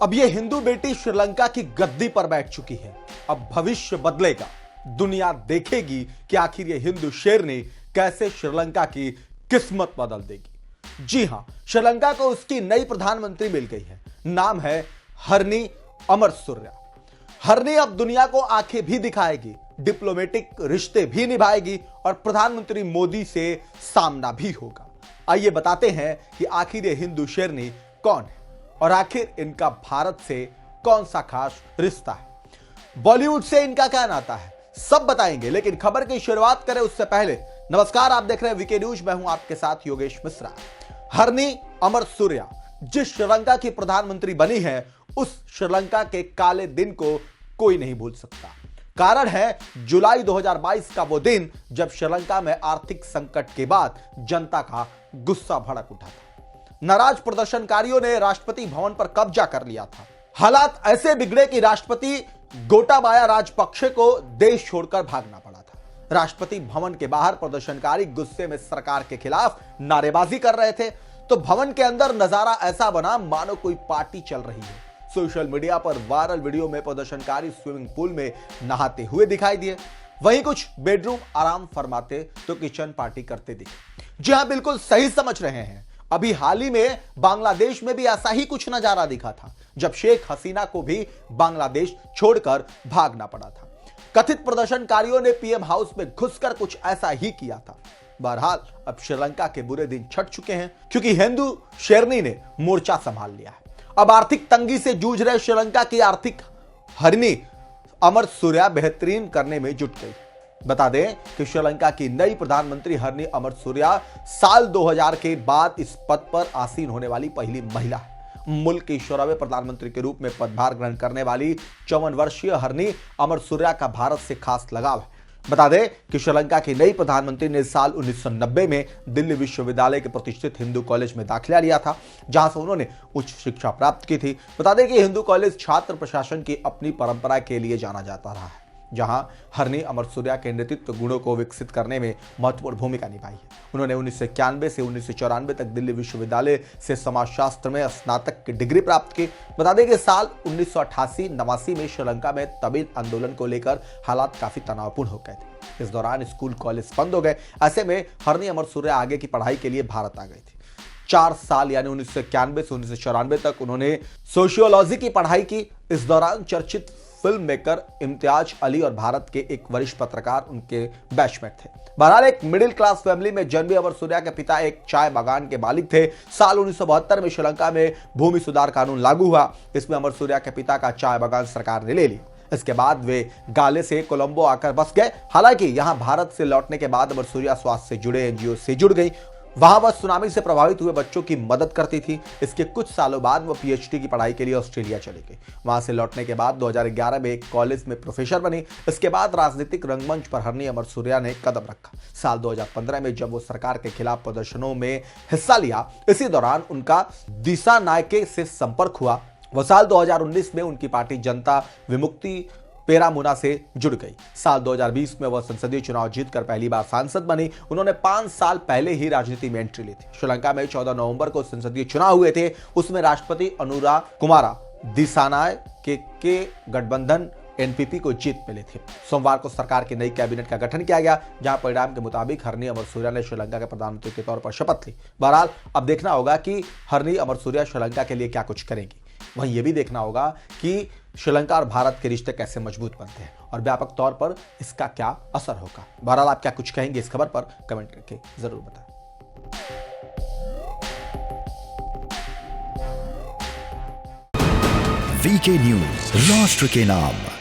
अब ये हिंदू बेटी श्रीलंका की गद्दी पर बैठ चुकी है। अब भविष्य बदलेगा, दुनिया देखेगी कि आखिर ये हिंदू शेरनी कैसे श्रीलंका की किस्मत बदल देगी। जी हां, श्रीलंका को उसकी नई प्रधानमंत्री मिल गई है। नाम है हरनी अमरसूर्या। हरनी अब दुनिया को आंखें भी दिखाएगी, डिप्लोमेटिक रिश्ते भी निभाएगी और प्रधानमंत्री मोदी से सामना भी होगा। आइए बताते हैं कि आखिर ये हिंदू शेरनी कौन है और आखिर इनका भारत से कौन सा खास रिश्ता है, बॉलीवुड से इनका क्या नाता है, सब बताएंगे। लेकिन खबर की शुरुआत करें उससे पहले, नमस्कार, आप देख रहे हैं वीके न्यूज, मैं हूं आपके साथ योगेश मिश्रा। हरनी अमरसूर्या जिस श्रीलंका की प्रधानमंत्री बनी है, उस श्रीलंका के काले दिन को कोई नहीं भूल सकता। कारण है जुलाई 2022 का वो दिन जब श्रीलंका में आर्थिक संकट के बाद जनता का गुस्सा भड़क उठा था। नाराज प्रदर्शनकारियों ने राष्ट्रपति भवन पर कब्जा कर लिया था। हालात ऐसे बिगड़े कि राष्ट्रपति गोटाबाया राजपक्षे को देश छोड़कर भागना पड़ा था। राष्ट्रपति भवन के बाहर प्रदर्शनकारी गुस्से में सरकार के खिलाफ नारेबाजी कर रहे थे, तो भवन के अंदर नजारा ऐसा बना मानो कोई पार्टी चल रही है। सोशल मीडिया पर वायरल वीडियो में प्रदर्शनकारी स्विमिंग पूल में नहाते हुए दिखाई दिए, वहीं कुछ बेडरूम आराम फरमाते तो किचन पार्टी करते दिखे। जी हां, बिल्कुल सही समझ रहे हैं। अभी हाल ही में बांग्लादेश में भी ऐसा ही कुछ नजारा दिखा था, जब शेख हसीना को भी बांग्लादेश छोड़कर भागना पड़ा था। कथित प्रदर्शनकारियों ने पीएम हाउस में घुसकर कुछ ऐसा ही किया था। बहरहाल अब श्रीलंका के बुरे दिन छट चुके हैं, क्योंकि हिंदू शेरनी ने मोर्चा संभाल लिया है। अब आर्थिक तंगी से जूझ रहे श्रीलंका की आर्थिक हरनी अमरसूर्या बेहतरीन करने में जुट गई। बता दें कि श्रीलंका की नई प्रधानमंत्री हरनी अमरसूर्या साल 2000 के बाद इस पद पर आसीन होने वाली पहली महिला है। मुल्क की 16वें प्रधानमंत्री के रूप में पदभार ग्रहण करने वाली 54 वर्षीय हरनी अमरसूर्या का भारत से खास लगाव है। बता दें कि श्रीलंका की नई प्रधानमंत्री ने साल 1990 में दिल्ली विश्वविद्यालय के प्रतिष्ठित हिंदू कॉलेज में दाखिला लिया था, जहां से उन्होंने उच्च शिक्षा प्राप्त की थी। बता दें कि हिंदू कॉलेज छात्र प्रशासन की अपनी परंपरा के लिए जाना जाता रहा है, जहां हरनी अमरसूर्या के नेतृत्व गुणों को विकसित करने में महत्वपूर्ण भूमिका निभाई है। उन्होंने 1991 से 1994 तक दिल्ली विश्वविद्यालय से समाजशास्त्र में स्नातक की डिग्री प्राप्त की। बता दें कि साल 1988-89 में श्रीलंका में तमिल आंदोलन को लेकर हालात काफी तनावपूर्ण हो गए थे। इस दौरान स्कूल कॉलेज बंद हो गए। ऐसे में हरनी अमरसूर्या आगे की पढ़ाई के लिए भारत आ गई थी। 4 साल यानी 1991 से 1994 तक उन्होंने सोशियोलॉजी की पढ़ाई की। इस दौरान चर्चित फिल्म मेकर इम्तियाज अली और भारत के एक वरिष्ठ पत्रकार उनके बैचमेट थे। बहरहाल एक मिडिल क्लास फैमिली में जन्मी अमरसूर्या के पिता एक चाय बागान के मालिक थे। साल 1972 में श्रीलंका में भूमि सुधार कानून लागू हुआ। इसमें अमरसूर्या के पिता का चाय बागान सरकार ने ले लिया। इसके बाद वे गाले से कोलंबो आकर बस गए। हालांकि यहां भारत से लौटने के बाद अमरसूर्या स्वास्थ्य से जुड़े एनजीओ से जुड़ गई। वहां वह सुनामी से प्रभावित हुए बच्चों की मदद करती थी। इसके कुछ सालों बाद वह पीएचडी की पढ़ाई के लिए ऑस्ट्रेलिया चली गई। वहां से लौटने के बाद 2011 में एक कॉलेज में प्रोफेसर बनी। इसके बाद राजनीतिक रंगमंच पर हरनी अमरसूर्या ने कदम रखा। साल 2015 में जब वो सरकार के खिलाफ प्रदर्शनों में हिस्सा लिया, इसी दौरान उनका दिशा नायके से संपर्क हुआ। वह साल 2019 में उनकी पार्टी जनता विमुक्ति पेरामुना से जुड़ गई। साल 2020 में वह संसदीय चुनाव जीतकर पहली बार सांसद बनी। उन्होंने 5 साल पहले ही राजनीति में एंट्री ली थी। श्रीलंका में 14 नवंबर को संसदीय चुनाव हुए थे। उसमें राष्ट्रपति अनुरा कुमारा दिसानाय के गठबंधन एनपीपी को जीत मिली थी। सोमवार को सरकार की नई कैबिनेट का गठन किया गया, जहां परिणाम के मुताबिक हरनी अमरसूर्या ने श्रीलंका के प्रधानमंत्री के तौर पर शपथ ली। बहरहाल अब देखना होगा कि हरनी अमरसूर्या श्रीलंका के लिए क्या कुछ करेंगी। वहीं यह भी देखना होगा कि श्रीलंका और भारत के रिश्ते कैसे मजबूत बनते हैं और व्यापक तौर पर इसका क्या असर होगा। बहरहाल आप क्या कुछ कहेंगे इस खबर पर कमेंट करके जरूर बताएं। वीके न्यूज, राष्ट्र के नाम।